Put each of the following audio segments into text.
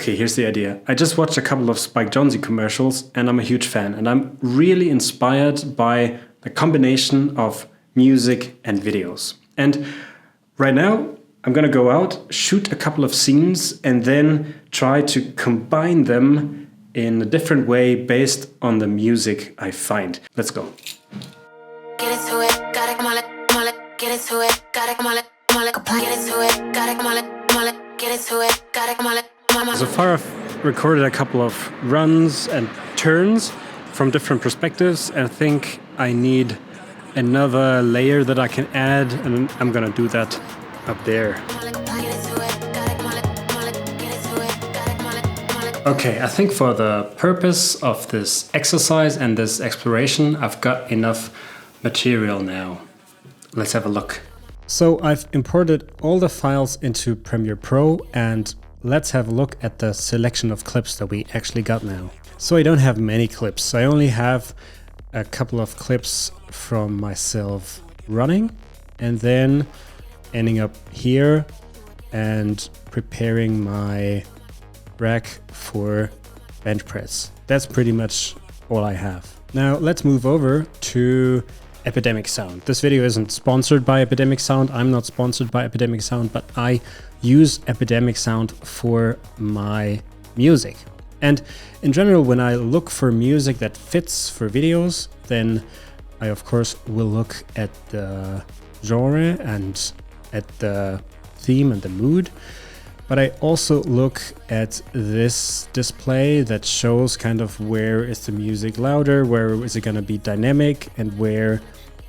Okay, here's the idea. I just watched a couple of Spike Jonze commercials and I'm a huge fan. And I'm really inspired by the combination of music and videos. And right now, I'm gonna go out, shoot a couple of scenes, and then try to combine them in a different way based on the music I find. Let's go. Get into it, gotta come on it, get into it, gotta come on it, get into it, gotta come on it, get into it, gotta come on it. So far I've recorded a couple of runs and turns from different perspectives, and I think I need another layer that I can add, and I'm gonna do that up there. Okay, I think for the purpose of this exercise and this exploration, I've got enough material now. Let's have a look. So I've imported all the files into Premiere Pro, and let's have a look at the selection of clips that we actually got now. So I don't have many clips. I only have a couple of clips from myself running and then ending up here and preparing my rack for bench press. That's pretty much all I have. Now let's move over to Epidemic Sound. This video isn't sponsored by Epidemic Sound. I'm not sponsored by Epidemic Sound, but I use Epidemic Sound for my music. And in general, when I look for music that fits for videos, then I of course will look at the genre and at the theme and the mood. But I also look at this display that shows kind of where is the music louder, where is it going to be dynamic, and where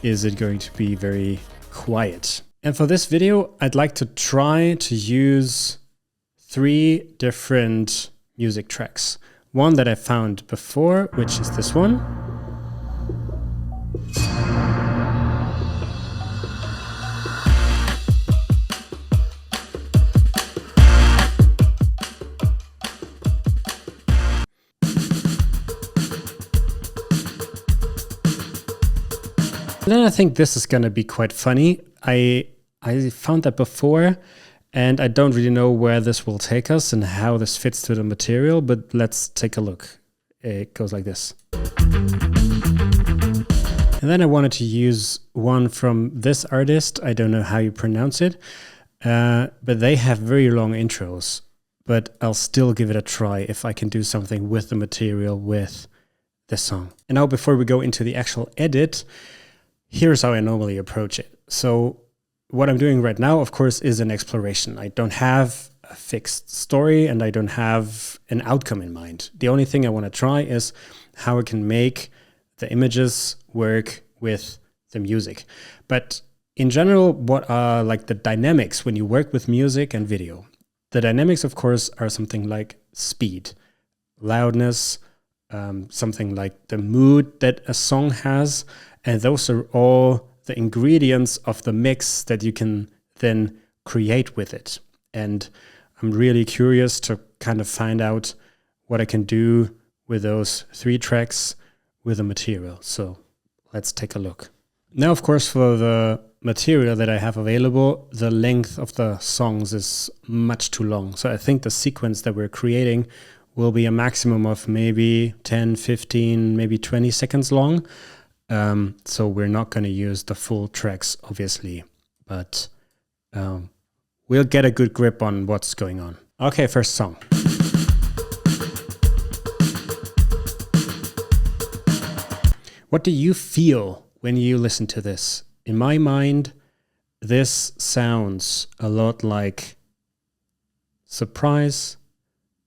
is it going to be very quiet. And for this video, I'd like to try to use 3 different music tracks. One that I found before, which is this one. And then I think this is gonna be quite funny. I found that before, and I don't really know where this will take us and how this fits to the material, but let's take a look. It goes like this. And then I wanted to use one from this artist. I don't know how you pronounce it, but they have very long intros, but I'll still give it a try if I can do something with the material with this song. And now before we go into the actual edit, here's how I normally approach it. So what I'm doing right now, of course, is an exploration. I don't have a fixed story and I don't have an outcome in mind. The only thing I want to try is how I can make the images work with the music. But in general, what are like the dynamics when you work with music and video? The dynamics, of course, are something like speed, loudness, something like the mood that a song has. And those are all the ingredients of the mix that you can then create with it. And I'm really curious to kind of find out what I can do with those 3 tracks with the material. So let's take a look. Now, of course, for the material that I have available, the length of the songs is much too long. So I think the sequence that we're creating will be a maximum of maybe 10, 15, maybe 20 seconds long. So we're not going to use the full tracks, obviously, but we'll get a good grip on what's going on. Okay, first song. What do you feel when you listen to this? In my mind, this sounds a lot like surprise,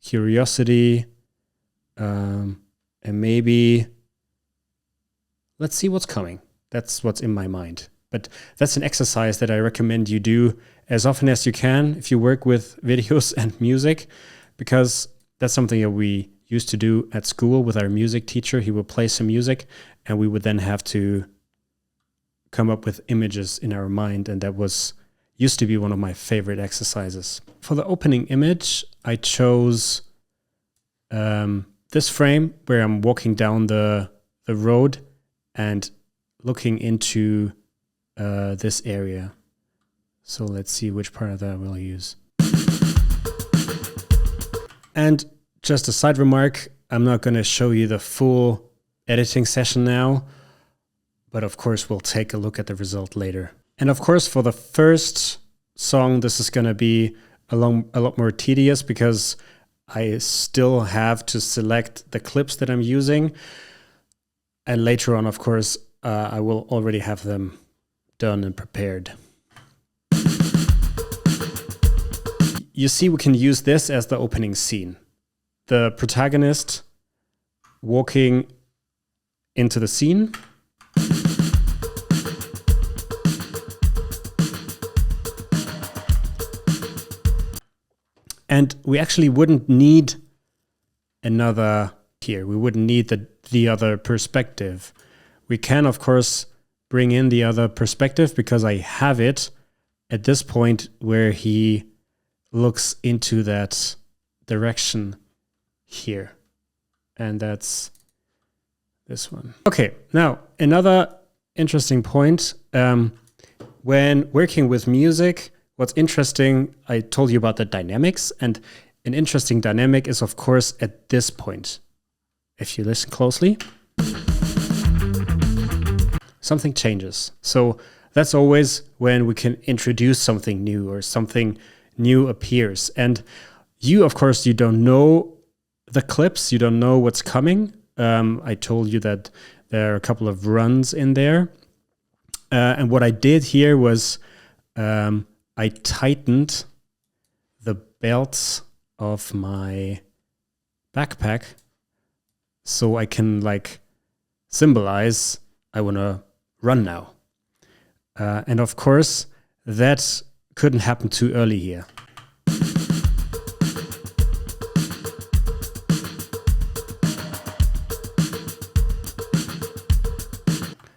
curiosity, and maybe let's see what's coming. That's what's in my mind. But that's an exercise that I recommend you do as often as you can if you work with videos and music, because that's something that we used to do at school with our music teacher. He would play some music and we would then have to come up with images in our mind. And that used to be one of my favorite exercises. For the opening image, I chose this frame where I'm walking down the road and looking into this area. So let's see which part of that we'll use. And just a side remark, I'm not going to show you the full editing session now, but of course we'll take a look at the result later. And of course for the first song, this is going to be a lot more tedious because I still have to select the clips that I'm using. And later on, of course, I will already have them done and prepared. You see, we can use this as the opening scene. The protagonist walking into the scene. And we actually wouldn't need another here. We wouldn't need the other perspective. We can, of course, bring in the other perspective because I have it at this point where he looks into that direction here. And that's this one. Okay, now another interesting point. When working with music, what's interesting, I told you about the dynamics, and an interesting dynamic is, of course, at this point. If you listen closely, something changes. So that's always when we can introduce something new or something new appears. And you, of course, you don't know the clips, you don't know what's coming. I told you that there are a couple of runs in there. And what I did here was I tightened the belts of my backpack so I can like symbolize I want to run now. And of course, that couldn't happen too early here.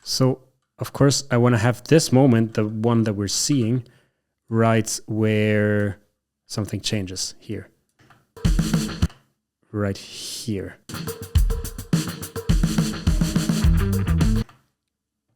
So, of course, I want to have this moment, the one that we're seeing, right where something changes here. Right here.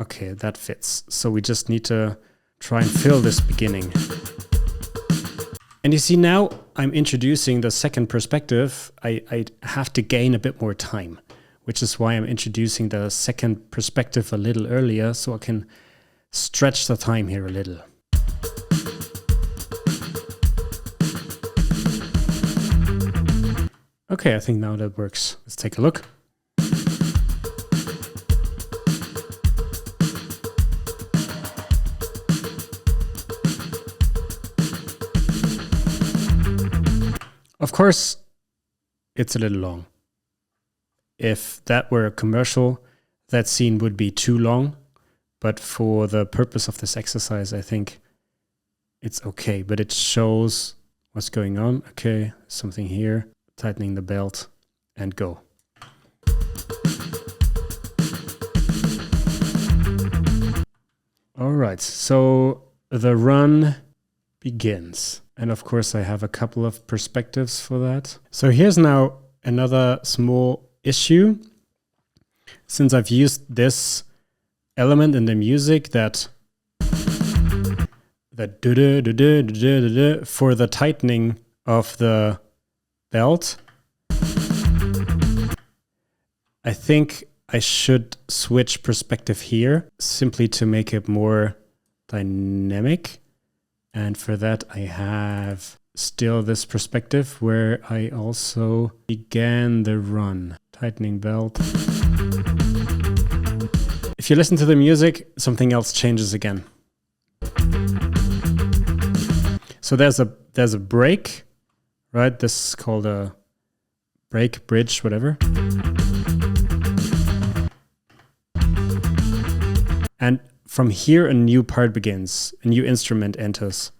Okay, that fits. So we just need to try and fill this beginning. And you see now I'm introducing the second perspective. I have to gain a bit more time, which is why I'm introducing the second perspective a little earlier so I can stretch the time here a little. Okay, I think now that works. Let's take a look. Of course, it's a little long. If that were a commercial, that scene would be too long. But for the purpose of this exercise, I think it's okay. But it shows what's going on. Okay, something here. Tightening the belt and go. All right, so the run begins. And of course, I have a couple of perspectives for that. So here's now another small issue. Since I've used this element in the music that for the tightening of the belt, I think I should switch perspective here simply to make it more dynamic. And for that, I have still this perspective where I also began the run. Tightening belt. If you listen to the music, something else changes again. So there's a break, right? This is called a break, bridge, whatever. And from here, a new part begins. A new instrument enters.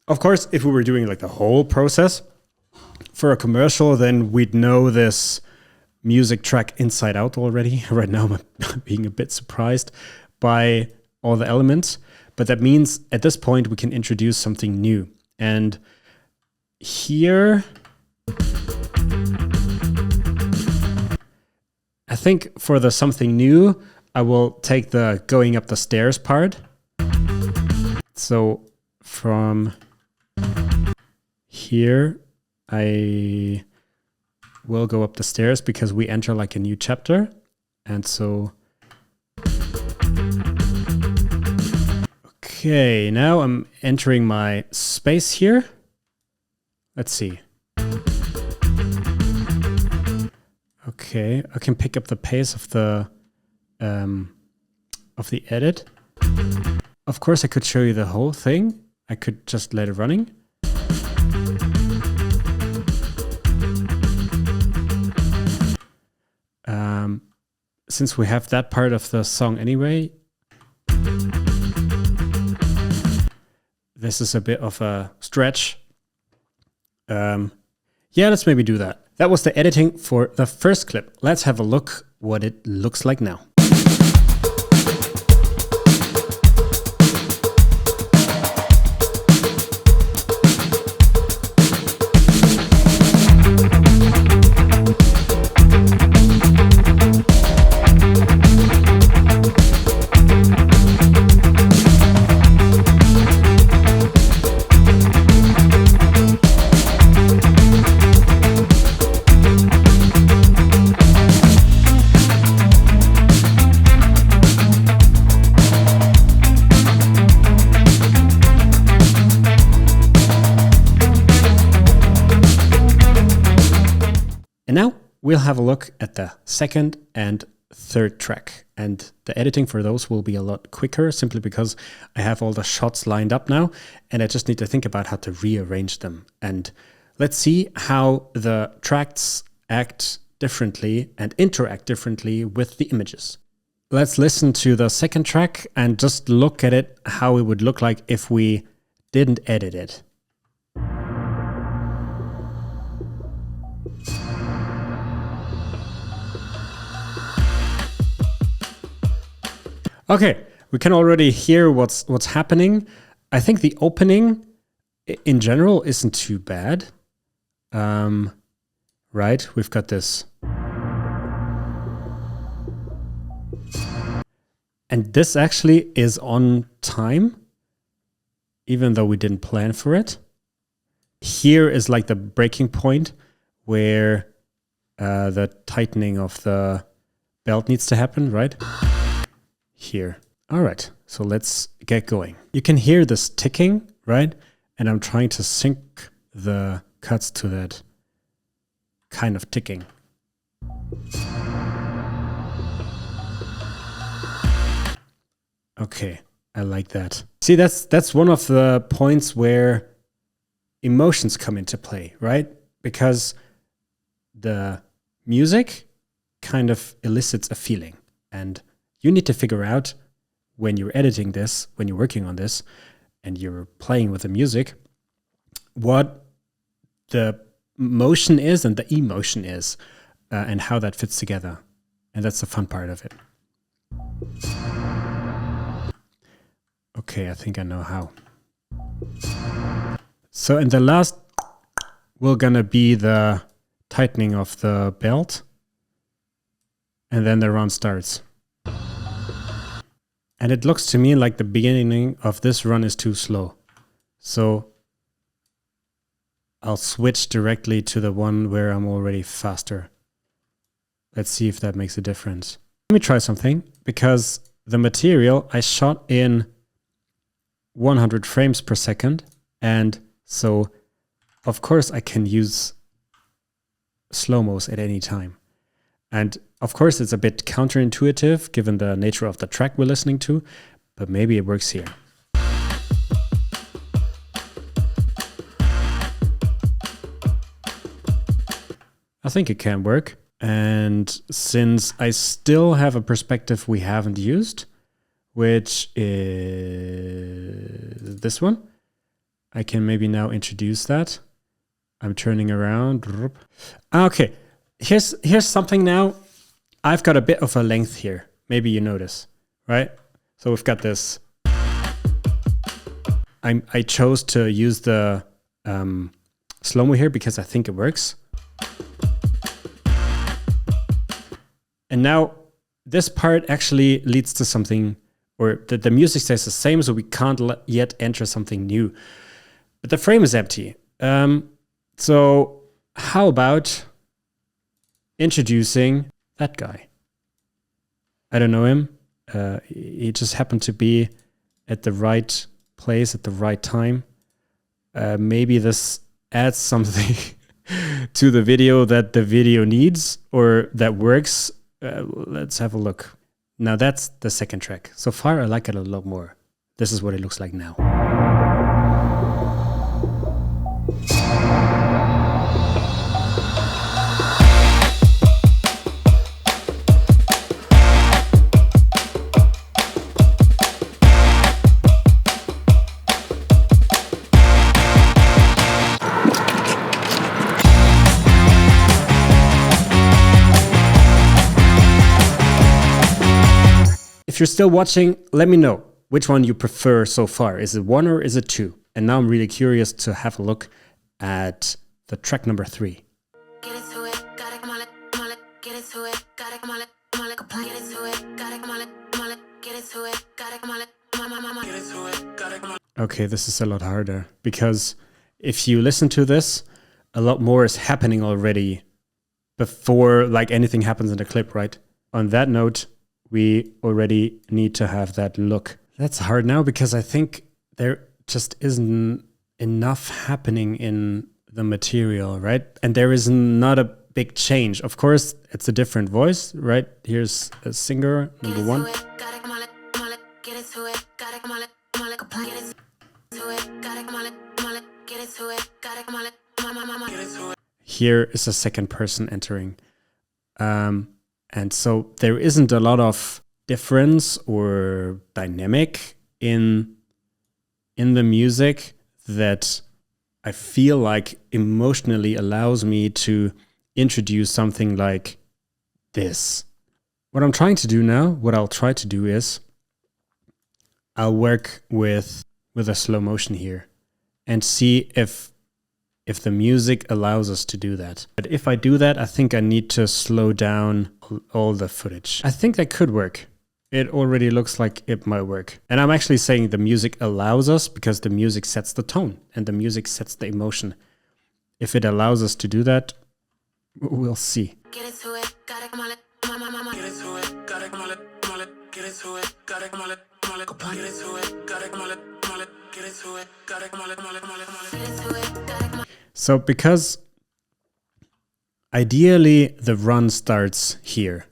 Of course, if we were doing like the whole process for a commercial, then we'd know this music track inside out already. Right now, I'm being a bit surprised by all the elements. But that means at this point, we can introduce something new. And here, I think for the something new, I will take the going up the stairs part. So from here I will go up the stairs because we enter like a new chapter. And so... Okay, now I'm entering my space here. Let's see. Okay, I can pick up the pace of the edit. Of course, I could show you the whole thing. I could just let it running. Since we have that part of the song anyway, this is a bit of a stretch. Yeah, let's maybe do that. That was the editing for the first clip. Let's have a look what it looks like now. And now we'll have a look at the second and third track. And the editing for those will be a lot quicker simply because I have all the shots lined up now and I just need to think about how to rearrange them. And let's see how the tracks act differently and interact differently with the images. Let's listen to the second track and just look at it, how it would look like if we didn't edit it. Okay, we can already hear what's happening. I think the opening in general isn't too bad. Right, we've got this. And this actually is on time, even though we didn't plan for it. Here is like the breaking point where the tightening of the belt needs to happen, right? Here. All right, so let's get going. You can hear this ticking, right? And I'm trying to sync the cuts to that kind of ticking. Okay, I like that. See, that's one of the points where emotions come into play, right? Because the music kind of elicits a feeling, and you need to figure out when you're editing this, when you're working on this, and you're playing with the music, what the motion is and the emotion is, and how that fits together. And that's the fun part of it. Okay, I think I know how. So in the last, we're gonna be the tightening of the belt, and then the run starts. And it looks to me like the beginning of this run is too slow. So I'll switch directly to the one where I'm already faster. Let's see if that makes a difference. Let me try something, because the material I shot in 100 frames per second. And so, of course, I can use slow-mos at any time. And of course, it's a bit counterintuitive given the nature of the track we're listening to, but maybe it works here. I think it can work. And since I still have a perspective we haven't used, which is this one, I can maybe now introduce that. I'm turning around. Okay, here's something now. I've got a bit of a length here. Maybe you notice, right? So we've got this. I chose to use the slow-mo here because I think it works. And now this part actually leads to something, or the music stays the same, so we can't yet enter something new. But the frame is empty. So how about introducing that guy? I don't know him. He just happened to be at the right place at the right time. Maybe this adds something to the video that the video needs or that works. Let's have a look. Now that's the second track. So far I like it a lot more. This is what it looks like now. If you're still watching, let me know which one you prefer so far. Is it 1 or is it 2? And now I'm really curious to have a look at the track number 3. Get into it, gotta come on it, get into it, gotta come on it, get into it, gotta come on it, get into it, gotta come on it, get into it, gotta come on. Okay, this is a lot harder because if you listen to this, a lot more is happening already before like anything happens in the clip, right? On that note, we already need to have that look. That's hard now because I think there just isn't enough happening in the material, right? And there is not a big change. Of course, it's a different voice, right? Here's a singer, number 1. Here is a second person entering. And so there isn't a lot of difference or dynamic in the music that I feel like emotionally allows me to introduce something like this. What I'm trying to do now, what I'll try to do is I'll work with a slow motion here and see if the music allows us to do that. But if I do that, I think I need to slow down all the footage. I think that could work. It already looks like it might work. And I'm actually saying the music allows us because the music sets the tone and the music sets the emotion. If it allows us to do that, we'll see. Get into it, gotta come on it, get into it, gotta come on it, get into it, gotta come on it, get into it, gotta come on it, get into it, gotta come on it, get into it, gotta come on. So because ideally the run starts here.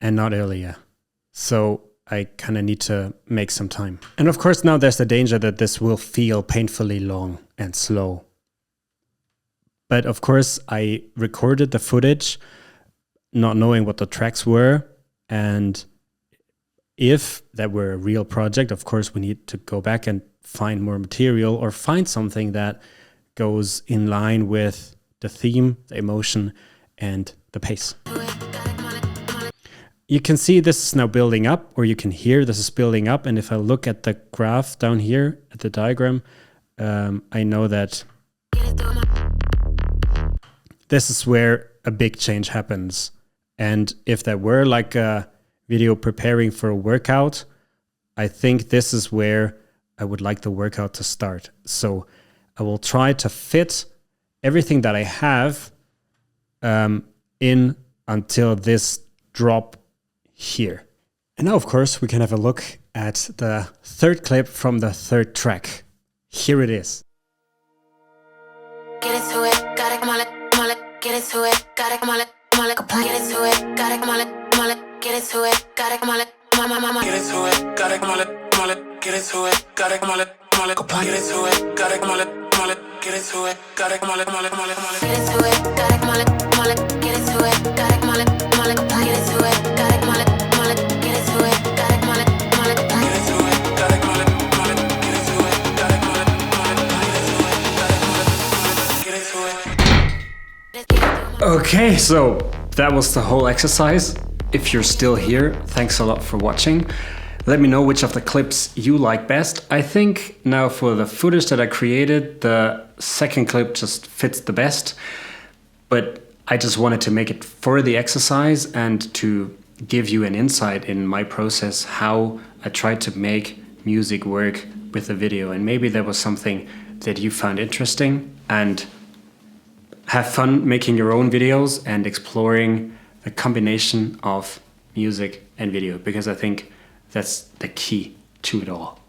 And not earlier. So I kind of need to make some time. And of course now there's the danger that this will feel painfully long and slow. But of course I recorded the footage not knowing what the tracks were, and if that were a real project, of course we need to go back and find more material or find something that goes in line with the theme, the emotion, and the pace. You can see this is now building up, or you can hear this is building up. And if I look at the graph down here at the diagram, I know that this is where a big change happens. And if there were like a video preparing for a workout, I think this is where I would like the workout to start. So I will try to fit everything that I have in until this drop here. And now, of course, we can have a look at the third clip from the third track. Here it is. Get into it, gotta come on it, get into it, gotta come on it, get into it, gotta come on it, get into it, gotta come on it, get into it, gotta come on it, get into it, gotta come on it, get into it, gotta come on it, get into it, gotta come on it, get into it, gotta come on it, get into it, gotta come on it, get into it, gotta come on it, get into it, gotta come on it, get into it, gotta come on it, get into it, gotta come on it, get into it, get into it. Okay, so that was the whole exercise. If you're still here, thanks a lot for watching. Let me know which of the clips you like best. I think now for the footage that I created, the second clip just fits the best. But I just wanted to make it for the exercise and to give you an insight in my process, how I try to make music work with the video. And maybe there was something that you found interesting, and have fun making your own videos and exploring a combination of music and video, because I think that's the key to it all.